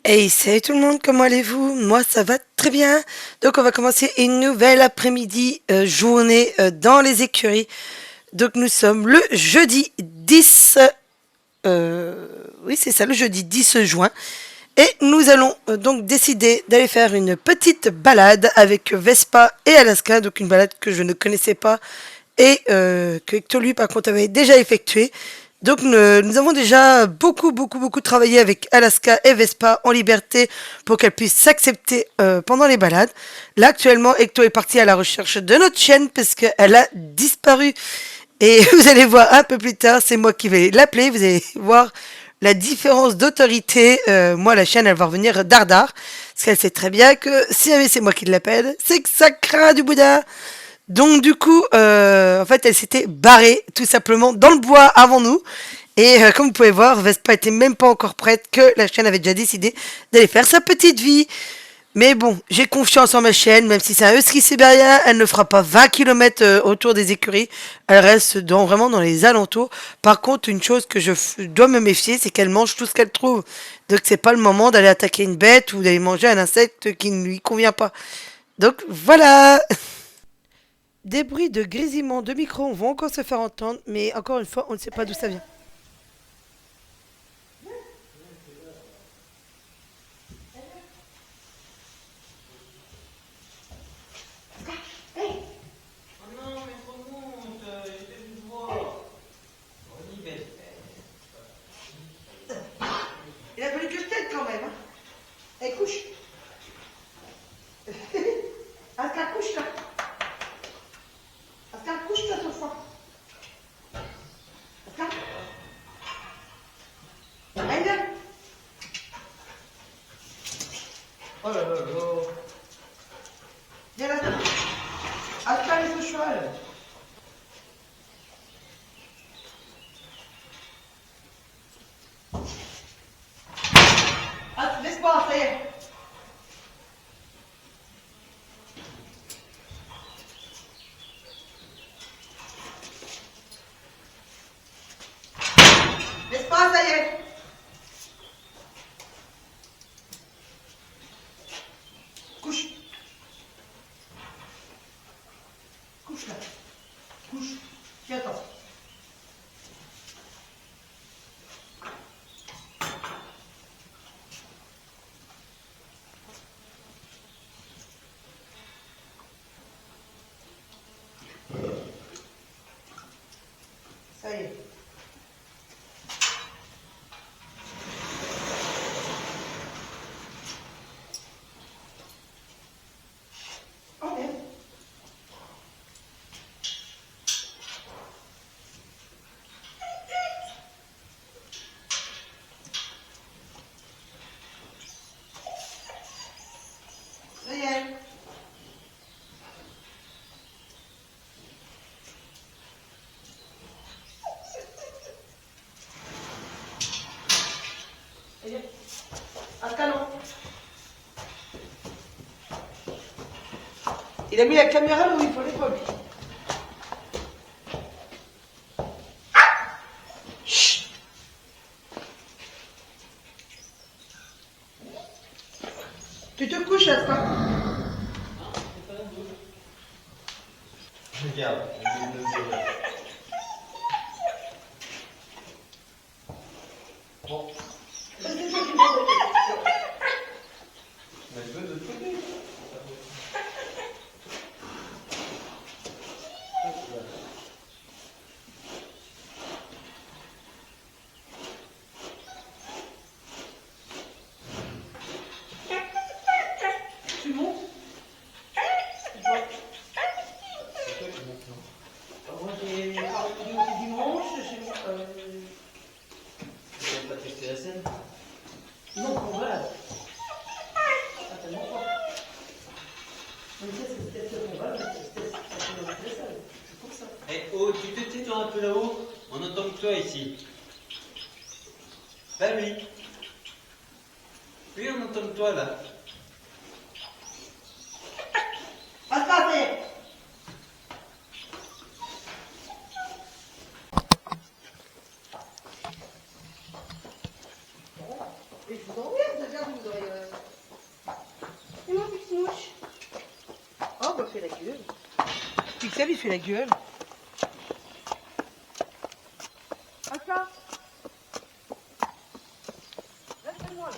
Hey, salut tout le monde, comment allez-vous? Moi, ça va très bien. Donc, on va commencer une nouvelle après-midi, journée dans les écuries. Donc, nous sommes le jeudi 10, oui, c'est ça, le jeudi 10 juin. Et nous allons donc décider d'aller faire une petite balade avec Vespa et Alaska. Donc, une balade que je ne connaissais pas et que Hector, lui, par contre, avait déjà effectué. Donc nous avons déjà beaucoup travaillé avec Alaska et Vespa en liberté pour qu'elles puissent s'accepter pendant les balades. Là actuellement Hector est parti à la recherche de notre chienne parce qu'elle a disparu. Et vous allez voir un peu plus tard, c'est moi qui vais l'appeler, vous allez voir la différence d'autorité. Moi la chienne elle va revenir dardard. Parce qu'elle sait très bien que si jamais c'est moi qui l'appelle, c'est que ça craint du boudin. Donc du coup, en fait, elle s'était barrée tout simplement dans le bois avant nous. Et comme vous pouvez voir, Vespa était même pas encore prête que la chienne avait déjà décidé d'aller faire sa petite vie. Mais bon, j'ai confiance en ma chienne, même si c'est un husky sibérien, elle ne fera pas 20 km autour des écuries, elle reste vraiment dans les alentours. Par contre, une chose que dois me méfier, c'est qu'elle mange tout ce qu'elle trouve. Donc c'est pas le moment d'aller attaquer une bête ou d'aller manger un insecte qui ne lui convient pas. Donc voilà. Des bruits de grésillement de micro vont encore se faire entendre, mais encore une fois, on ne sait pas d'où ça vient. Non, mais remonte, j'étais venu voir. Oui, belle fête. Il a fallu que je t'aide quand même. Hein. Allez, couche. Ascar, couche là. Ascar, couche toi, ton sang. Ascar, allez, viens. Oh là là là. Viens là. Ascar, les au cheval. Ah, laisse pas, ça y est. Laisse pas, ça y est. Couche. Couche là. Couche. Tiens-toi. Ça y est. Oh merde. Ça y est. Ça y est. Ascar, non. Il a mis la caméra là où il fallait pas, lui. Chut. Tu te couches, Ascar. Non, c'est pas la douche. Regarde, je vais le dire. Bon, mais je veux de l'autre côté. Tu montes. C'est toi qui montes, non? Moi, j'ai parlé aussi dimanche. Tu n'as pas testé la scène? Non, on va. Certainement pas. Mais ça, c'est peut-être qu'on va, mais c'est peut-être ça fait ça. C'est pour ça. Eh oh, tu te tais toi un peu là-haut? On entend que toi ici. Bah oui. Oui, on entend que toi là. Attendez. Et je vous emmerde. regarde, vous aurez... C'est mon petit mouche. Oh, bah, fait la gueule. Pixel, il fait la gueule. Attends. Laisse-moi, là.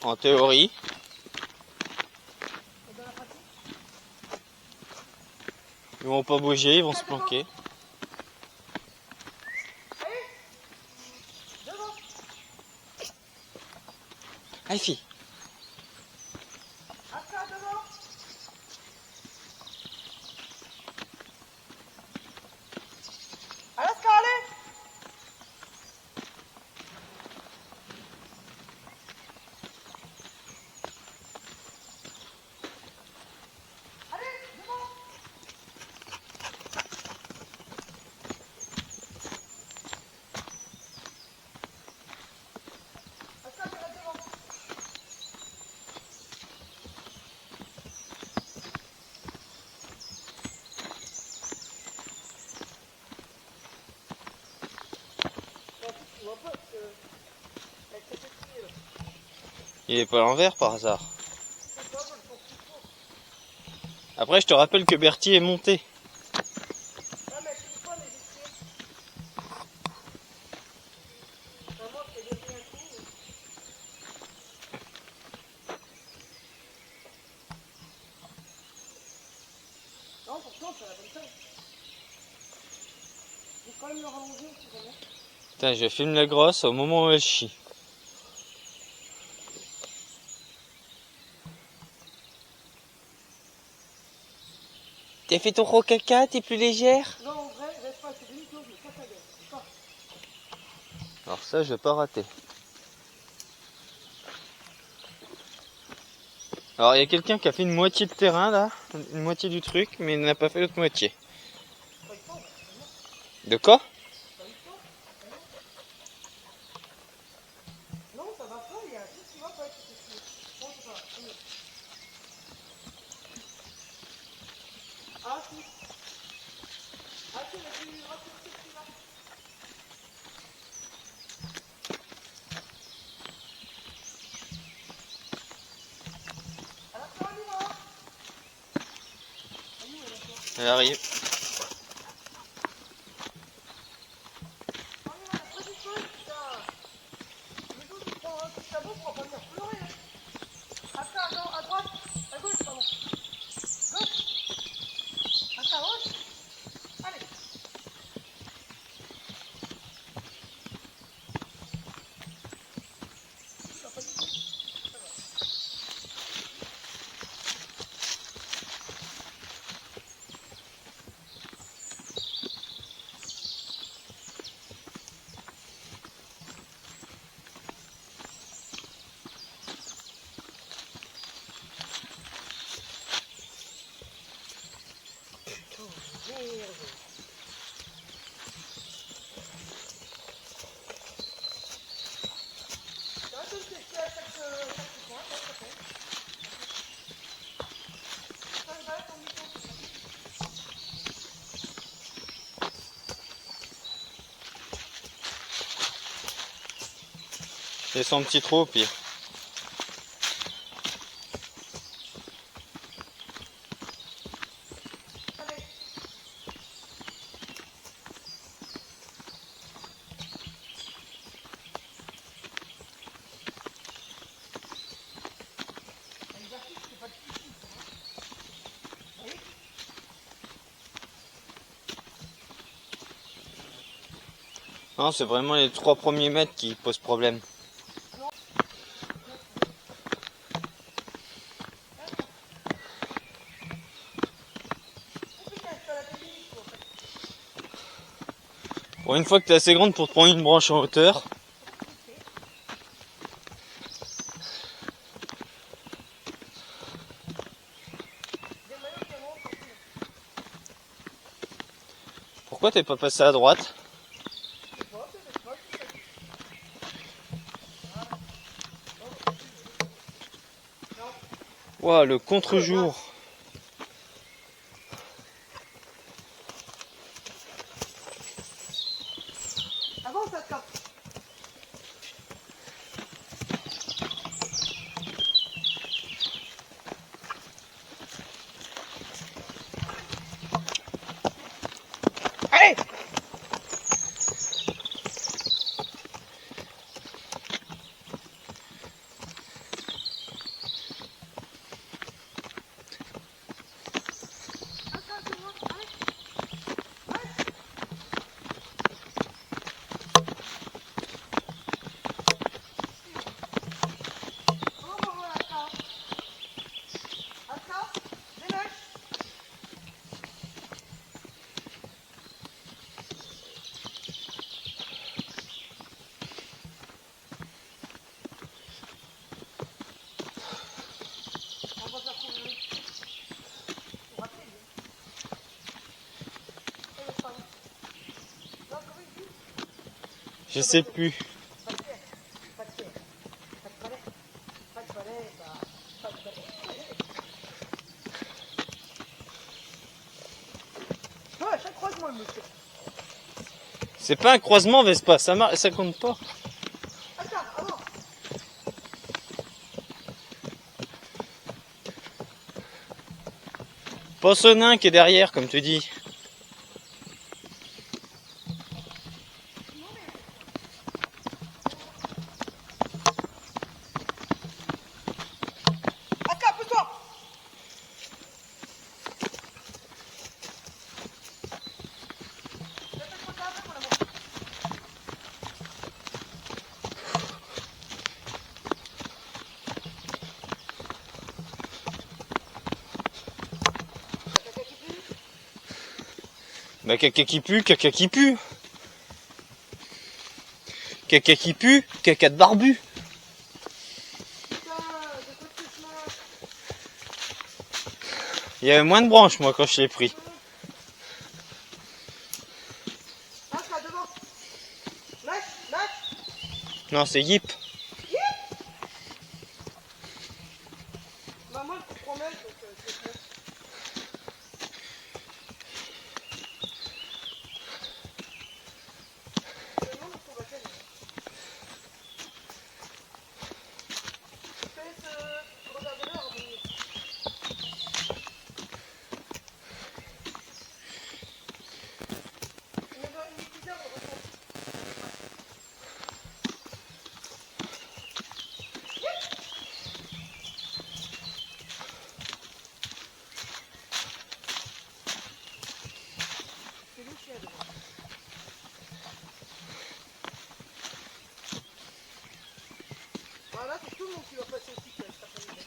En théorie. Ils vont pas bouger, ils vont se planquer. Allez, fille. Alaska, allez. Il est pas à l'envers par hasard. Après, je te rappelle que Bertie est monté. Non, pourtant, ça va comme ça. Faut quand même le rallonger, si jamais. Putain, je filme la grosse au moment où elle chie. T'as fait ton gros caca, t'es plus légère? Non, en vrai, laisse pas, c'est une chose, mais pas ta gueule. Pas. Alors ça, je vais pas rater. Alors il y a quelqu'un qui a fait une moitié de terrain là, une moitié du truc, mais il n'a pas fait l'autre moitié. De quoi? Non, ça va pas, il y a un truc qui va pas. Bon, c'est pas. Ah, si. Ah, si, vas-y, raccourcis celui-là. Alors, ça y va. Elle arrive. On y va, la petite feuille, putain. Les autres, ils prennent un petit sabot pour pas venir pleurer. Attends, non, à droite. À gauche, pardon. Gauche. Attends, gauche. Allez. C'est son petit trou au pire. Non, c'est vraiment les 3 premiers mètres qui posent problème. Pour Bon, une fois que t'es assez grande pour te prendre une branche en hauteur. Pourquoi t'es pas passé à droite? Ouah, le contre-jour. Avance, Aska. Allez! Je sais plus. C'est pas un croisement, Vespa, ça compte pas. Pense au nain qui est derrière, comme tu dis. Bah caca qui pue, caca qui pue. Caca qui pue, caca de barbu. Il y avait moins de branches moi quand je l'ai pris. Non, c'est Yip. Maman, elle te promet, donc c'est bon. Voilà, c'est tout le monde qui va passer aussi cet après-midi.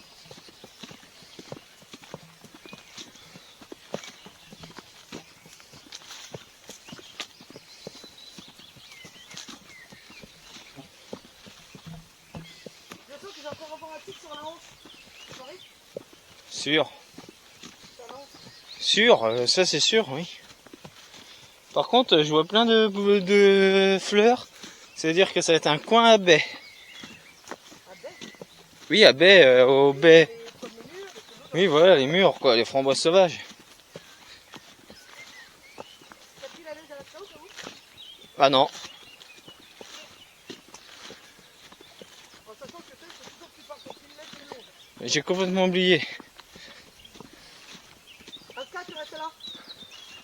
Bientôt que j'ai encore avoir un titre sur la hanche. Sorry. Sûr. Sur la hanche. Sûr, ça c'est sûr, oui. Par contre, je vois plein de fleurs. C'est-à-dire que ça va être un coin à baie. À baie. Oui, à baie, au baie. Comme les murs, et tout l'autre. Oui, voilà, les murs, quoi, les framboises sauvages. T'as pris la neige à la sauce, ou? Ah non. En sachant que c'est toujours plus fort que 6 mètres de neige. J'ai complètement oublié. Aska, tu restes là.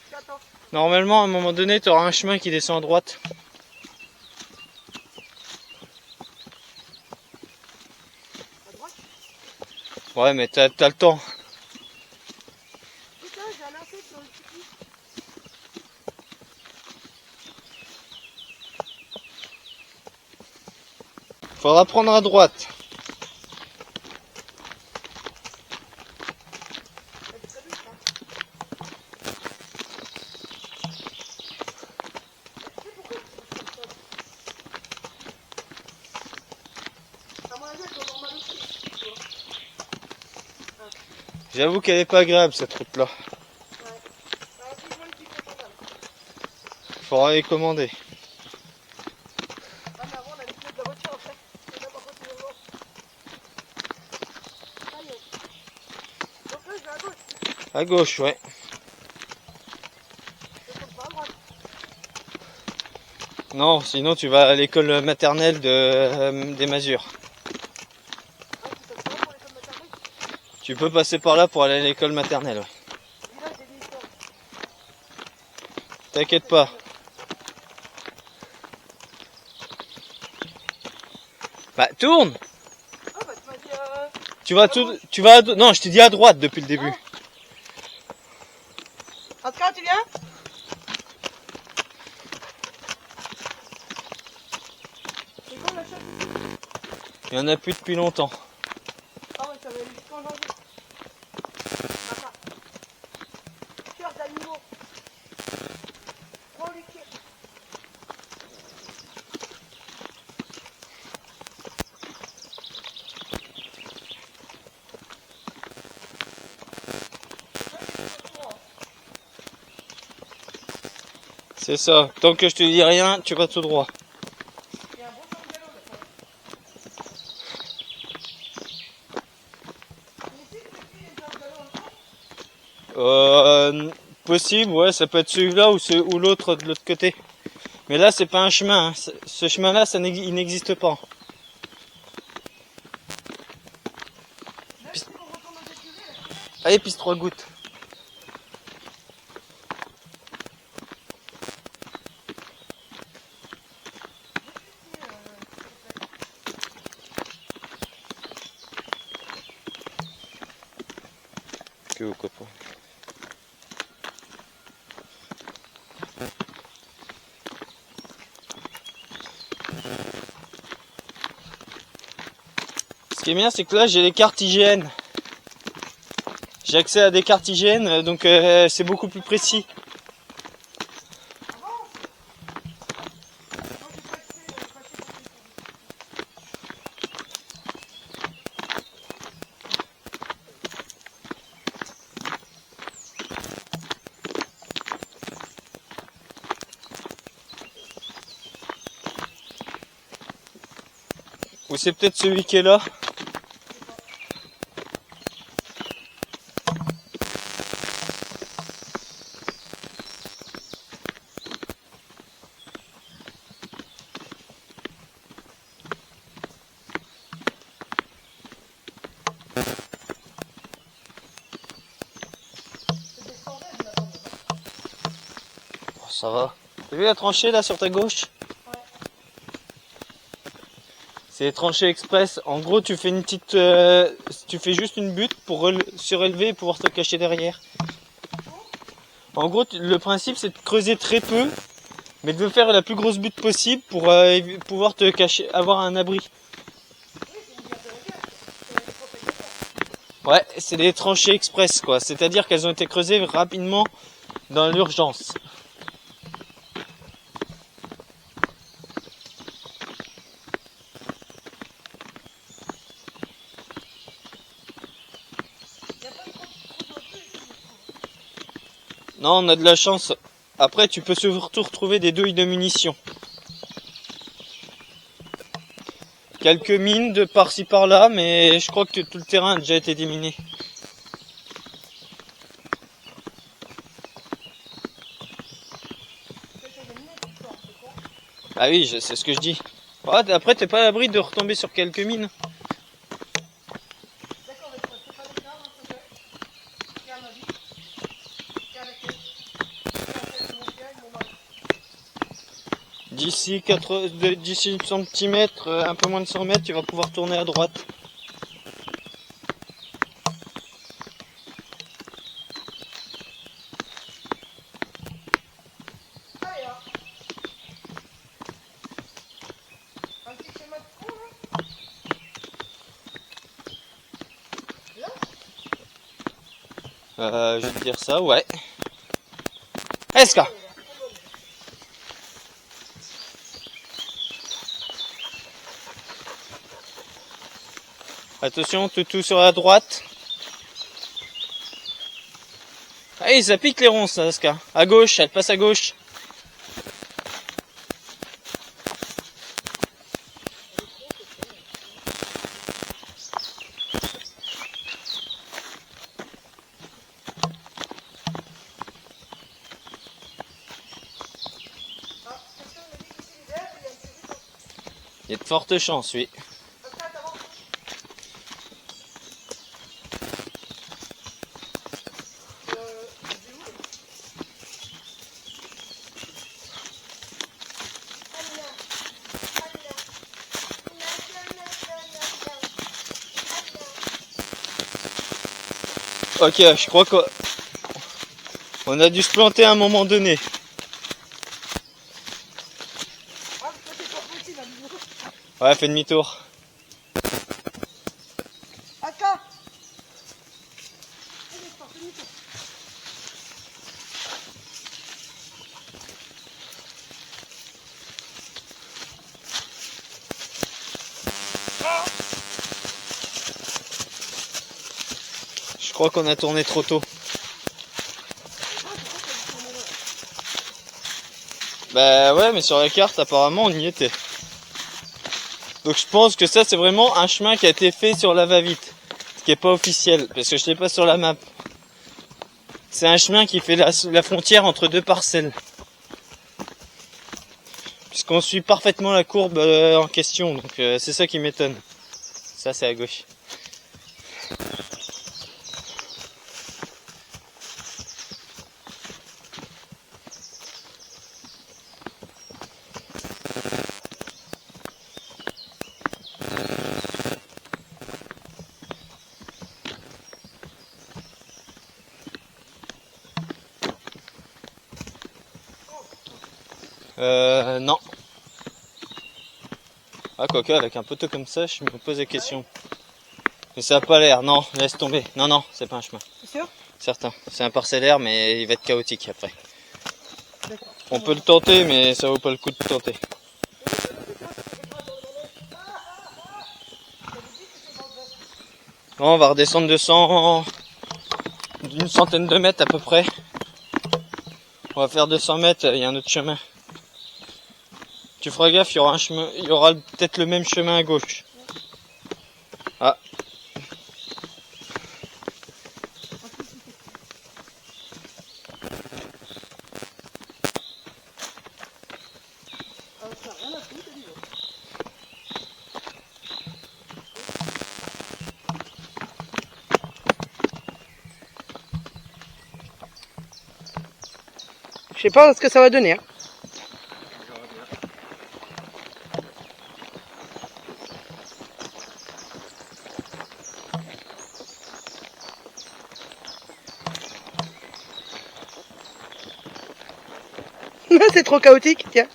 J'attends. Normalement, à un moment donné, tu auras un chemin qui descend à droite. À droite. Ouais, mais t'as le temps. Putain, j'ai un insecte sur le petit. Faudra prendre à droite. J'avoue qu'elle est pas agréable cette route là. Faudra les commander. Ah, mais avant, on a les clés de la voiture après. Et là, par contre, c'est le vent. Aïe. Donc là, je vais à gauche. À gauche, ouais. Je tombe pas à droite. Non, sinon tu vas à l'école maternelle des Masures. Ah, tu passes pas pour l'école maternelle? Tu peux passer par là pour aller à l'école maternelle, ouais. Village des Vieilles Forges. T'inquiète pas. Bah tourne. Ah, bah, tu m'as dit. Tu vas non, je t'ai dit à droite depuis le début. En tout cas, tu viens? C'est quand la chasse? Il y en a plus depuis longtemps. Ah, ouais, ça va aller jusqu'en janvier. Papa. Tueur d'animaux. Prends les pieds. C'est ça. Tant que je te dis rien, tu vas tout droit. Il y a un beau champ de vélo là. Ici, c'est qui les gens de vélo encore? Possible, ouais, ça peut être celui-là ou l'autre de l'autre côté. Mais là, c'est pas un chemin. Hein. Ce chemin-là, il n'existe pas. Là, c'est qu'on retourne aux écuries là. Allez, pisse 3 gouttes. Que au copain. Ce qui est bien, c'est que là, j'ai les cartes IGN. J'ai accès à des cartes IGN, donc c'est beaucoup plus précis. Ou c'est peut-être celui qui est là. Oh, ça va. T'as vu la tranchée là sur ta gauche? Ouais. C'est les tranchées express. En gros, tu fais une petite, tu fais juste une butte pour surélever et pouvoir te cacher derrière. En gros, le principe c'est de creuser très peu, mais de faire la plus grosse butte possible pour pouvoir te cacher, avoir un abri. Ouais, c'est des tranchées express quoi. C'est-à-dire qu'elles ont été creusées rapidement dans l'urgence. Non, on a de la chance. Après, tu peux surtout retrouver des douilles de munitions. Quelques mines de par-ci par-là, mais je crois que tout le terrain a déjà été déminé. Ah oui, c'est ce que je dis. Ouais, après, t'es pas à l'abri de retomber sur quelques mines. D'ici 100 cm, un peu moins de 100 mètres, tu vas pouvoir tourner à droite. Un petit schéma de fond là. Je vais te dire ça, ouais. Esca! Attention, tout sur la droite. Hey, ça pique les ronces, ça, Aska. À gauche, elle passe à gauche. Il y a de fortes chances, oui. Ok, je crois qu'on a dû se planter à un moment donné. Ouais, fais demi-tour. Aka. Je crois qu'on a tourné trop tôt. Bah ouais, mais sur la carte, apparemment, on y était. Donc je pense que ça, c'est vraiment un chemin qui a été fait sur la va-vite. Ce qui est pas officiel, parce que je sais pas sur la map. C'est un chemin qui fait la frontière entre deux parcelles. Puisqu'on suit parfaitement la courbe en question, donc c'est ça qui m'étonne. Ça, c'est à gauche. Non. Ah, quoique, avec un poteau comme ça, je me pose la question. Mais ça a pas l'air, non, laisse tomber. Non, non, c'est pas un chemin. C'est sûr? Certain. C'est un parcellaire, mais il va être chaotique après. On peut le tenter, mais ça vaut pas le coup de tenter. Non, on va redescendre d'une centaine de mètres à peu près. On va faire 200 mètres, il y a un autre chemin. Tu feras gaffe, il y aura un chemin, il y aura peut-être le même chemin à gauche. Ah. Je sais pas ce que ça va donner. Hein. C'est trop chaotique, tiens.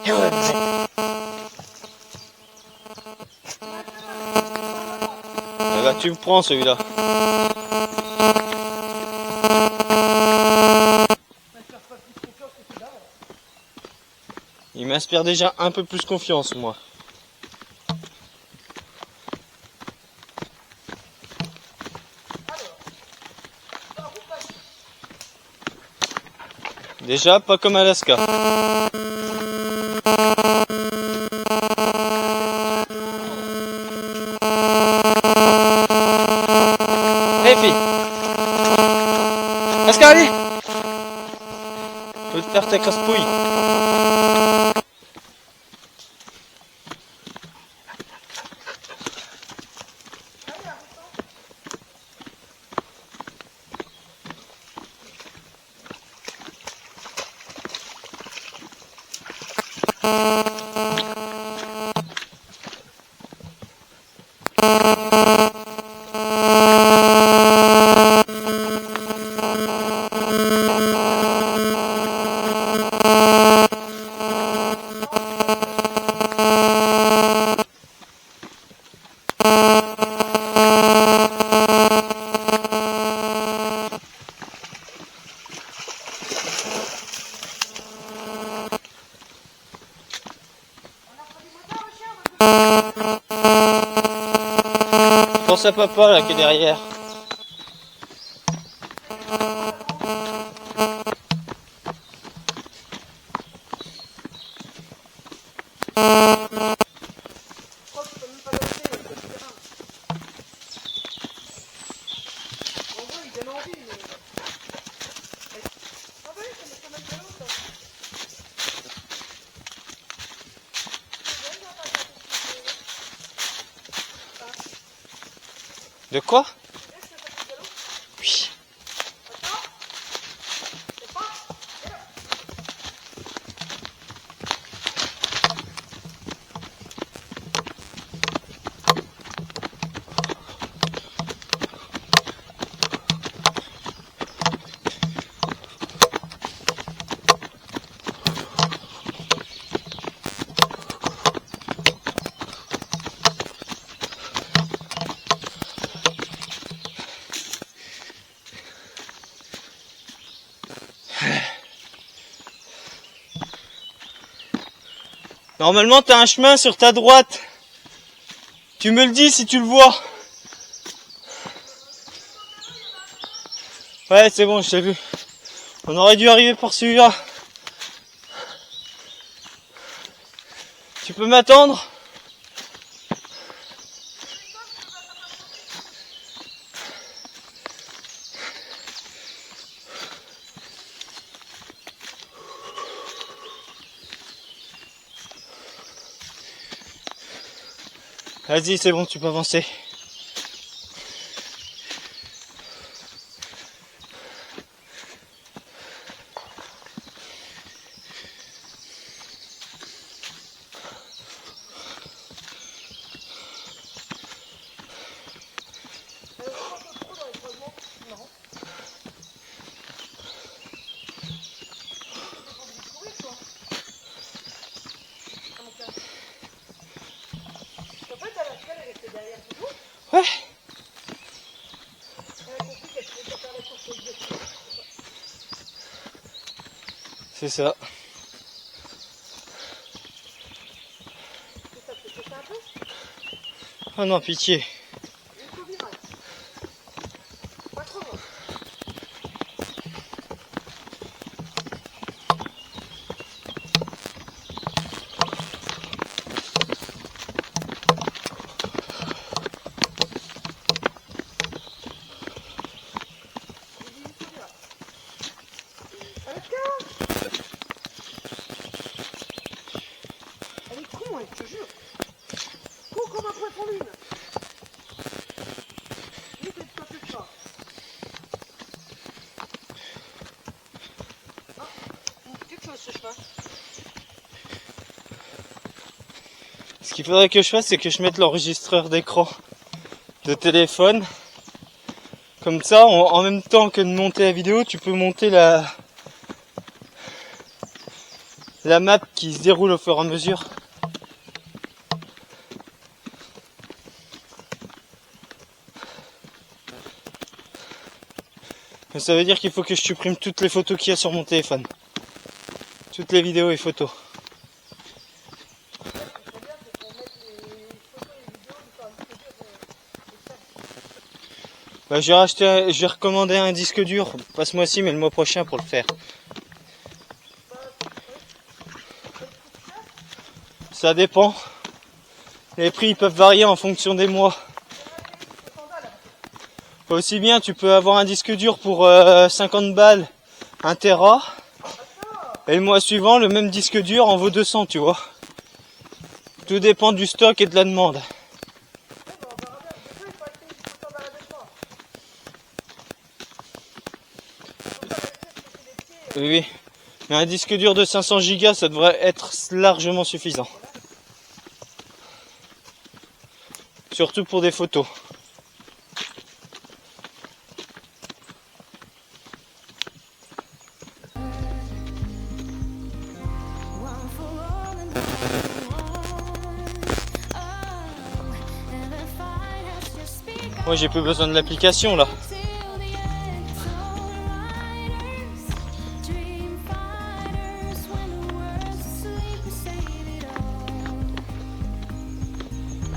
Et ouais, Eh ben, tu me prends celui-là. Il m'inspire déjà un peu plus confiance, moi. Déjà, pas comme Alaska. Hé, fille. Alaska, allez. Je peux te faire ta crasse-pouille. pense à papa là qui est derrière. De quoi? Oui. Normalement, t'as un chemin sur ta droite. Tu me le dis si tu le vois. Ouais, c'est bon, je t'ai vu. On aurait dû arriver par celui-là. Tu peux m'attendre? Vas-y, c'est bon, tu peux avancer. Ouais. C'est ça. Oh non, pitié. Elle est con, elle, je te jure. Con comme un poisson lune. Lui, c'est pas plus fort. Ah, quelque chose ce chemin. Ce qu'il faudrait que je fasse, c'est que je mette l'enregistreur d'écran de téléphone. Comme ça, en même temps que de monter la vidéo, tu peux monter la map qui se déroule au fur et à mesure. Mais ça veut dire qu'il faut que je supprime toutes les photos qu'il y a sur mon téléphone. Toutes les vidéos et photos. Bah, j'ai recommandé un disque dur, pas ce mois-ci mais le mois prochain pour le faire. Ça dépend. Les prix peuvent varier en fonction des mois. Aussi bien tu peux avoir un disque dur pour 50 balles, 1 Tera. Et le mois suivant, le même disque dur en vaut 200, tu vois. Tout dépend du stock et de la demande. Oui, mais un disque dur de 500 Go, ça devrait être largement suffisant. Surtout pour des photos. Moi j'ai plus besoin de l'application là.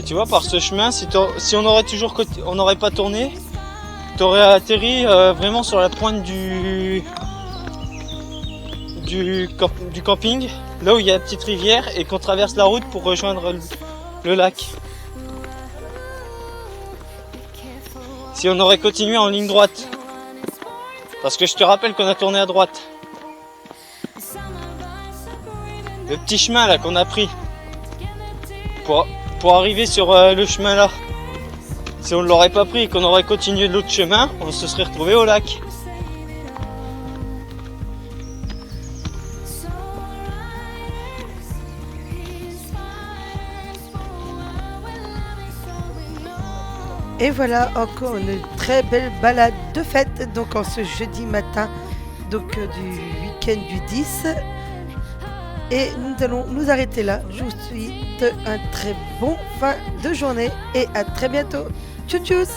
Et tu vois, par ce chemin, si on aurait on n'aurait pas tourné, t'aurais atterri vraiment sur la pointe du camping, là où il y a la petite rivière et qu'on traverse la route pour rejoindre le lac. Si on aurait continué en ligne droite. Parce que je te rappelle qu'on a tourné à droite. Le petit chemin là qu'on a pris pour arriver sur le chemin là. Si on ne l'aurait pas pris et qu'on aurait continué de l'autre chemin, on se serait retrouvé au lac. Et voilà encore une très belle balade de fête, donc en ce jeudi matin, donc du week-end du 10. Et nous allons nous arrêter là. Je vous souhaite un très bon fin de journée et à très bientôt. Tchou tchous.